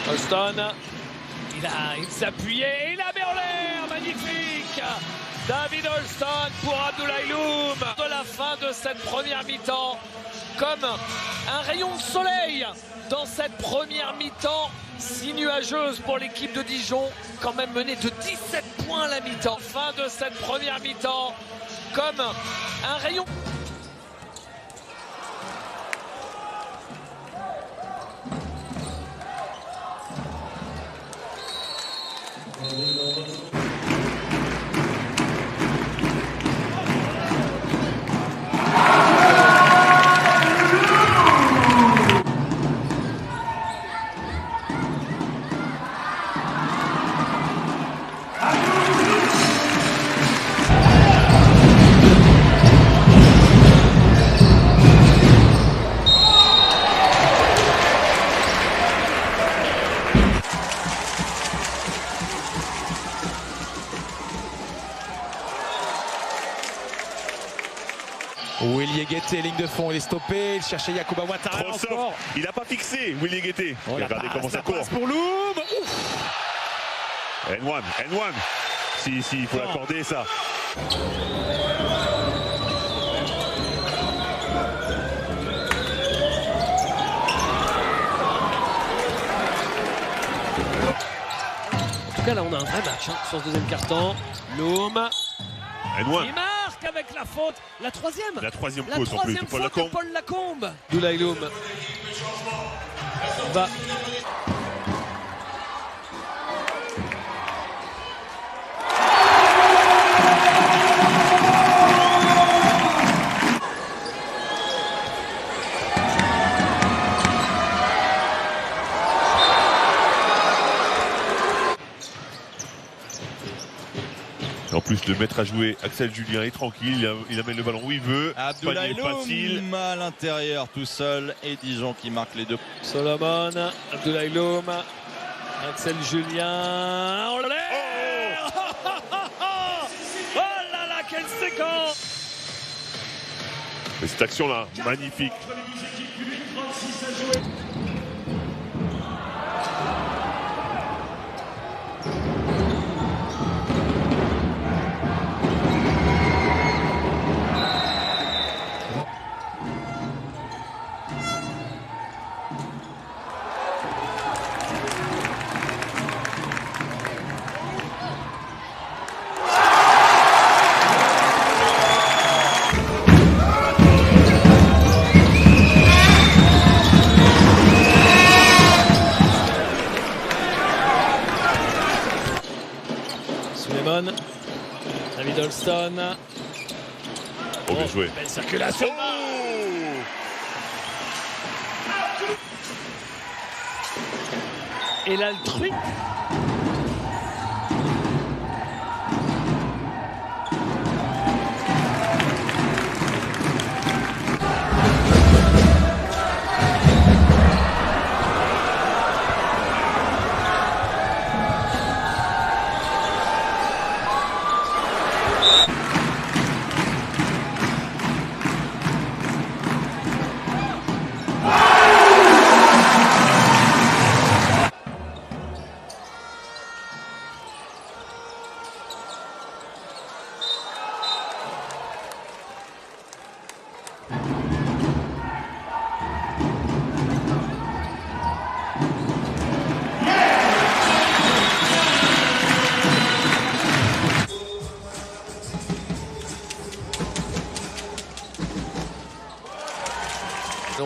Holston, il s'appuyait et il la met en l'air, magnifique. David Holston pour Abdoulaye Loum. De la fin de cette première mi-temps, comme un rayon de soleil dans cette première mi-temps si nuageuse pour l'équipe de Dijon, quand même menée de 17 points à la mi-temps. Fin de cette première mi-temps, comme un rayon. Willy Guettet, ligne de fond, il est stoppé, il cherchait Yacouba Ouattara. Il n'a pas fixé Willy Guettet. Regardez comment ça court. Pour Loum. N1. Si, il faut l'accorder ça. En tout cas, là, on a un vrai match sur ce deuxième quart-temps. Loum. N1. Il marque avec la faute. La troisième faute en plus. Paul Lacombe. Abdoulaye Loum va. En plus, le mettre à jouer, Axel Julien est tranquille, il amène le ballon où il veut. Abdoulaye Loum à l'intérieur tout seul et Dijon qui marque les 2. Solomon, Abdoulaye Loum, Axel Julien. Oh là là, quelle séquence! Mais cette action-là, magnifique. David Holston. Oh, bien joué. Belle circulation. Et là, le truc.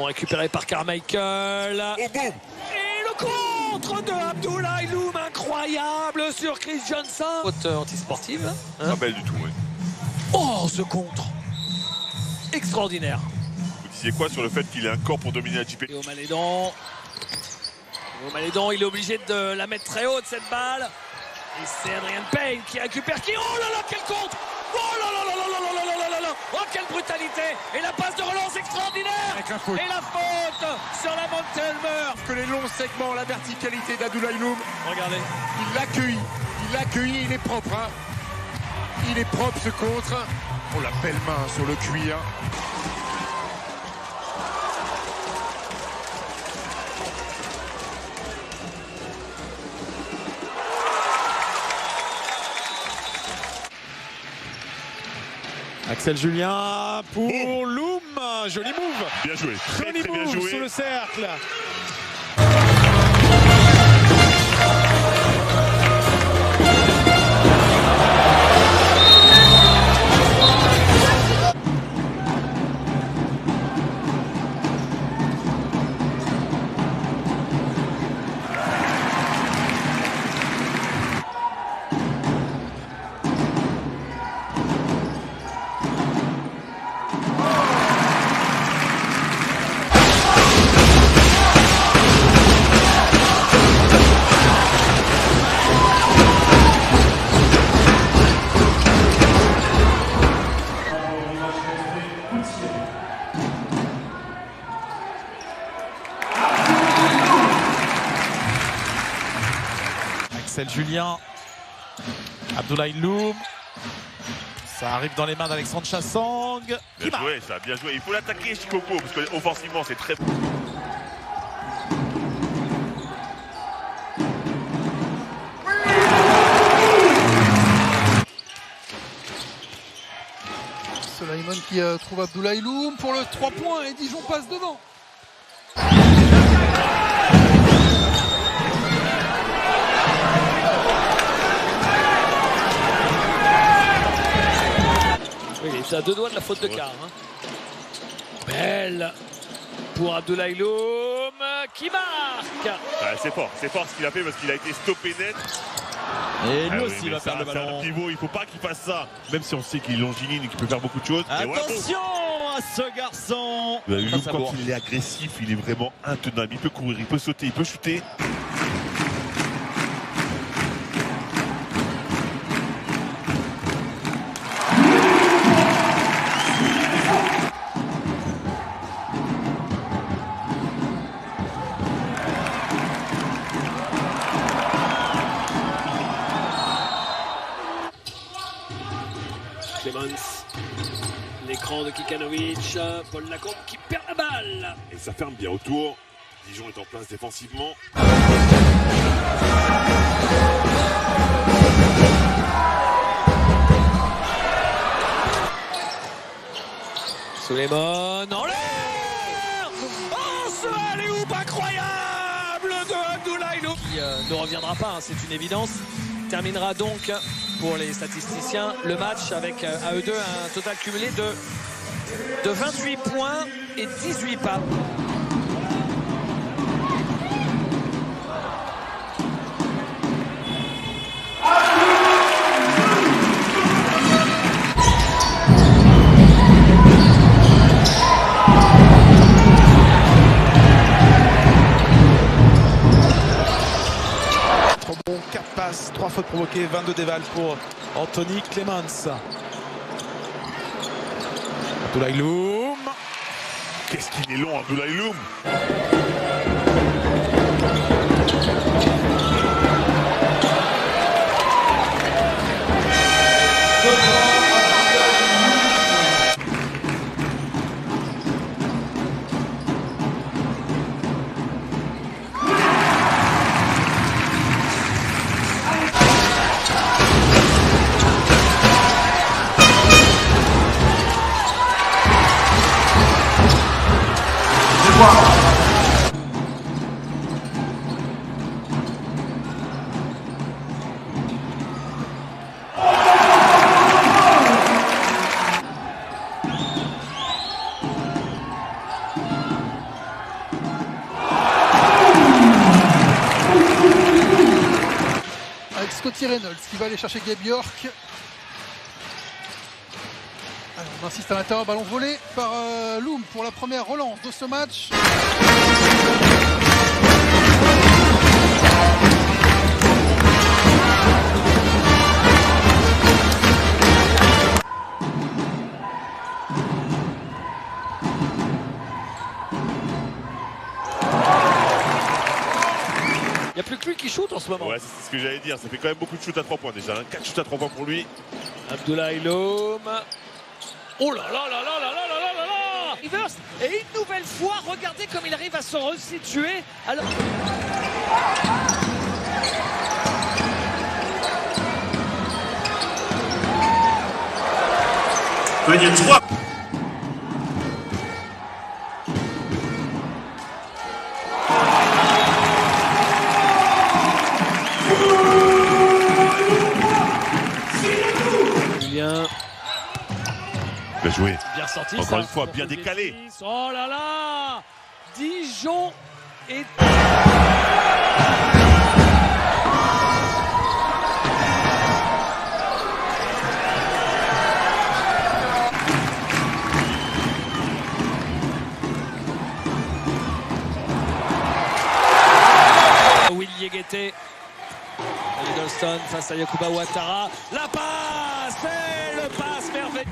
Récupéré par Carmichael. Et le contre de Abdoulaye Loum, incroyable sur Chris Johnson. Faute antisportive. Pas belle du tout, oui. Oh, ce contre extraordinaire. Vous disiez quoi sur le fait qu'il ait un corps pour dominer la JP? Et au Malédon, il est obligé de la mettre très haute cette balle. Et c'est Adrien Payne qui récupère. Oh là là, quel contre! Oh là là là là là là là là là! Oh, quelle brutalité! Et la passe de relance extraordinaire! Avec la faute. Et la faute sur la Montelmer. Que les longs segments, la verticalité d'Abdoulaye Loum. Regardez. Il l'accueille, il est propre. Hein. Il est propre ce contre. Oh la belle main sur le cuir. Axel Julien pour Loum. Joli move. Bien joué, très Joli bien move joué. sur le cercle. Axel Julien, Abdoulaye Loum, ça arrive dans les mains d'Alexandre Chassang. Bien joué, ça, bien joué. Il faut l'attaquer, Shikoku, parce qu'offensivement, c'est très... Sulaimon qui trouve Abdoulaye Loum pour le 3 points et Dijon passe devant. Oui, il est à 2 doigts de la faute de quart. Hein. Belle pour Abdoulaye Loum qui marque. c'est fort ce qu'il a fait parce qu'il a été stoppé net. Et lui Ah aussi oui, va ça, perdre le c'est un ballon. pivot, il faut pas qu'il fasse ça. Même si on sait qu'il est longiligne et qu'il peut faire beaucoup de choses. Et voilà, Attention à ce garçon. bon. Loum, Ça quand bourre. il est agressif, il est vraiment intenable. Il peut courir, il peut sauter, il peut shooter. Clemens, l'écran de Kikanovic, Paul Lacombe qui perd la balle. Et ça ferme bien autour. Dijon est en place défensivement. Suleiman en l'air. Oh, ce alley-oop incroyable de Abdoulaye Loum qui ne reviendra pas, hein, c'est une évidence. Terminera donc pour les statisticiens le match avec à eux deux un total cumulé de 28 points et 18 pas. Trop bon, 4 passes, 3 fautes provoquées, 22 dévals pour Anthony Clemens. Abdoulaye Loum. Qu'est-ce qu'il est long, Abdoulaye Loum. Avec Scotty Reynolds qui va aller chercher Gabe York. Alors, on insiste à l'intérieur, ballon volé par Loum pour la première relance de ce match. Il n'y a plus que lui qui shoot en ce ce moment. Ouais, c'est ce que j'allais dire. Ça fait quand même beaucoup de shoots à 3 points déjà. 4 shoots à 3 points pour lui. Abdoulaye Loum. Oh là là là là là là là là là. Rivers, et une nouvelle fois, regardez comme il arrive à se resituer. Alors... Venir 3. Julien. Bien joué. Bien sorti. Encore ça. une fois, bien décalé. Oh là là. Dijon est... Willy Yeguete. Middleton face à Yacouba Ouattara. La passe, et le passe merveilleux.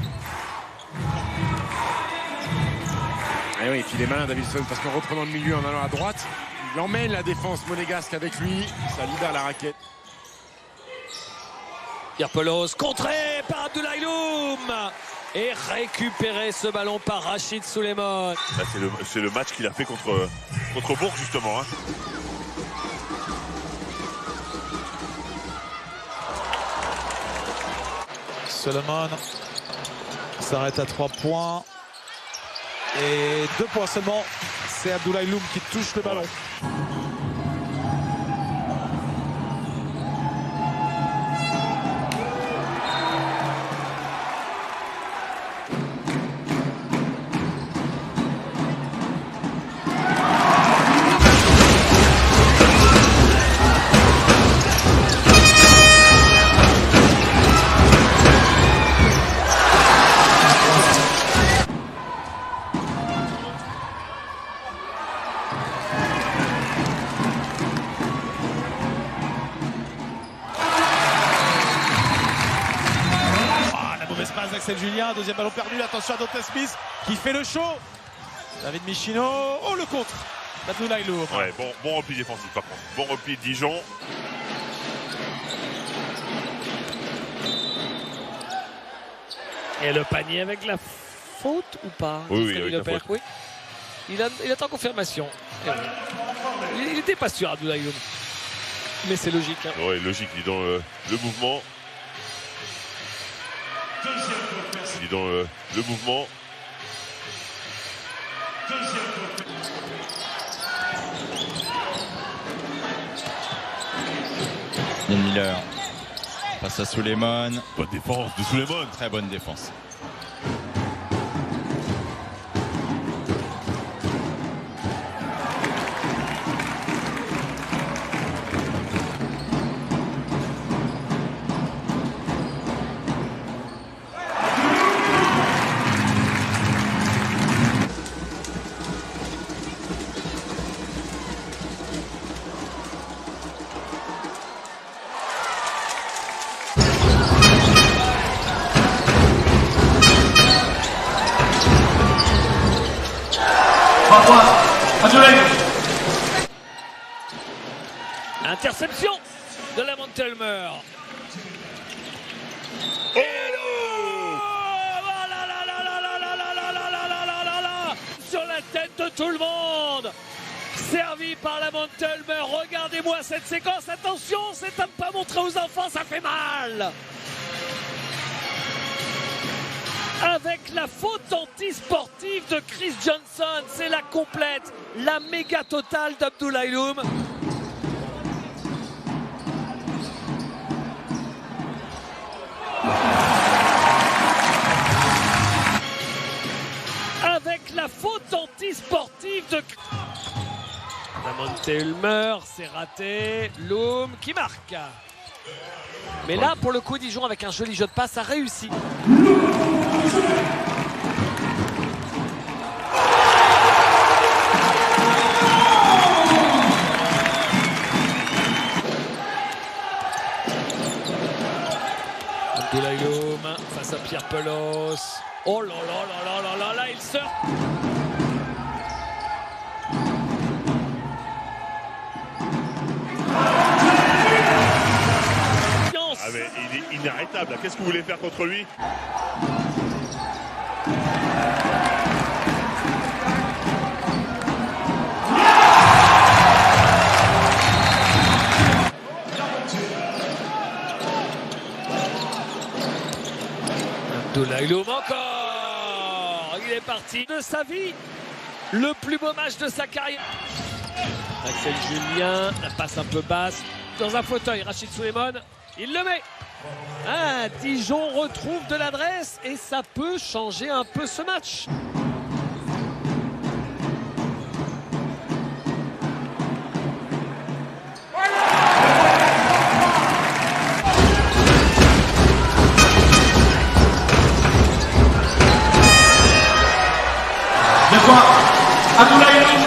Et oui, et puis il est malin Davidson parce qu'en reprenant le milieu, en allant à droite, il emmène la défense monégasque avec lui. Ça libère la raquette. Pierre Pelos contré par Abdoulaye Loum et récupéré ce ballon par Rachid Souleymane. Là, c'est le match qu'il a fait contre Bourg justement. Hein. Solomon s'arrête à 3 points. Et 2 points seulement. C'est Abdoulaye Loum qui touche le ballon. Espace d'Axel Julien, deuxième ballon perdu, attention à Dante Smith qui fait le show. David Michino, oh le contre d'Abdoulaye Loum. Ouais, bon repli défensif par contre. Bon repli de Dijon. Et le panier avec la faute ou pas? Oui, avec la faute. Oui. Il attend confirmation. Il n'était pas sûr, Abdoulaye Loum. Mais c'est logique. Hein. Ouais, logique, il est dans le mouvement. Il est dans le mouvement. Miller passe à Souleymane. Bonne défense de Souleymane. Très bonne défense. Interception de la Montelmer. Sur la tête de tout le monde. Servi par la Montelmer. Regardez-moi cette séquence. Attention, c'est à ne pas montrer aux enfants, ça fait mal. Avec la faute anti-sportive de Chris Johnson, c'est la complète, la méga totale d'Abdoulaye Loum. Avec la faute anti-sportive de... La Montelmer, c'est raté. Loum qui marque. Mais là, pour le coup, Dijon, avec un joli jeu de passe, a réussi. Abdoulaye Loum face à Pierre Pelos. Oh là là là là là là là, il sort. mais il est inarrêtable. Qu'est-ce que vous voulez faire contre lui? Abdoulaye Loum encore. Il est parti de sa vie. Le plus beau match de sa carrière. Axel Julien, la passe un peu basse. Dans un fauteuil, Rachid Souleymane, il le met. Ah, Dijon retrouve de l'adresse et ça peut changer un peu ce match. Abdoulaye Loum.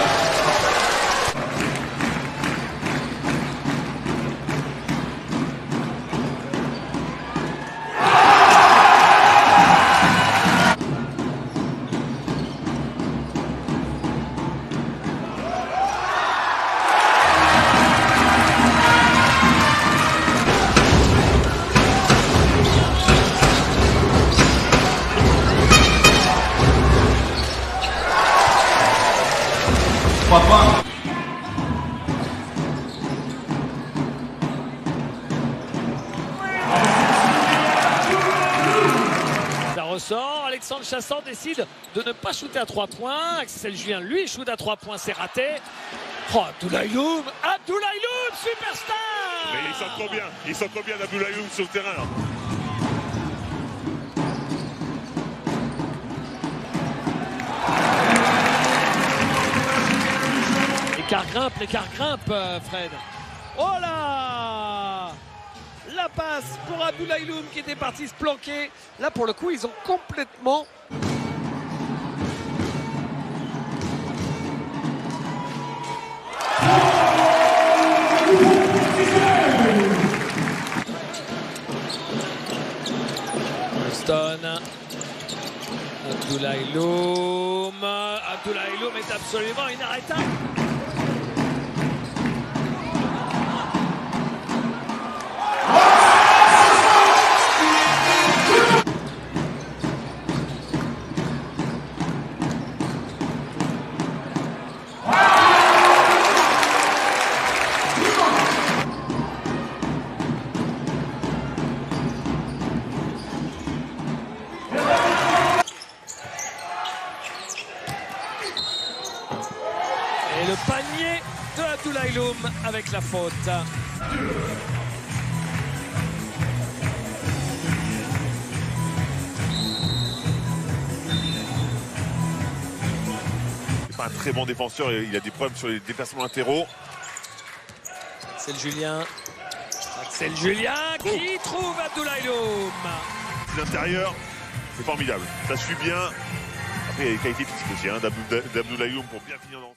Ça ressort, Alexandre Chassan décide de ne pas shooter à 3 points. Axel Julien, lui, shoot à 3 points, c'est raté. Oh, Abdoulaye Loum, superstar. Mais ils sont trop bien d'Abdoulaye Loum sur le terrain là. L'écart grimpe, Fred. Oh là! La passe pour Abdoulaye Loum qui était parti se planquer. Là, pour le coup, ils ont complètement... Stone. Abdoulaye Loum. Abdoulaye Loum est absolument inarrêtable. Et le panier de Abdoulaye Loum avec la faute. C'est pas un très bon défenseur, il a des problèmes sur les déplacements latéraux. Axel Julien qui trouve Abdoulaye Loum. L'intérieur, c'est formidable. Ça suit bien. Après, il y a les qualités physiques aussi d'Abdoulaye Loum pour bien finir dans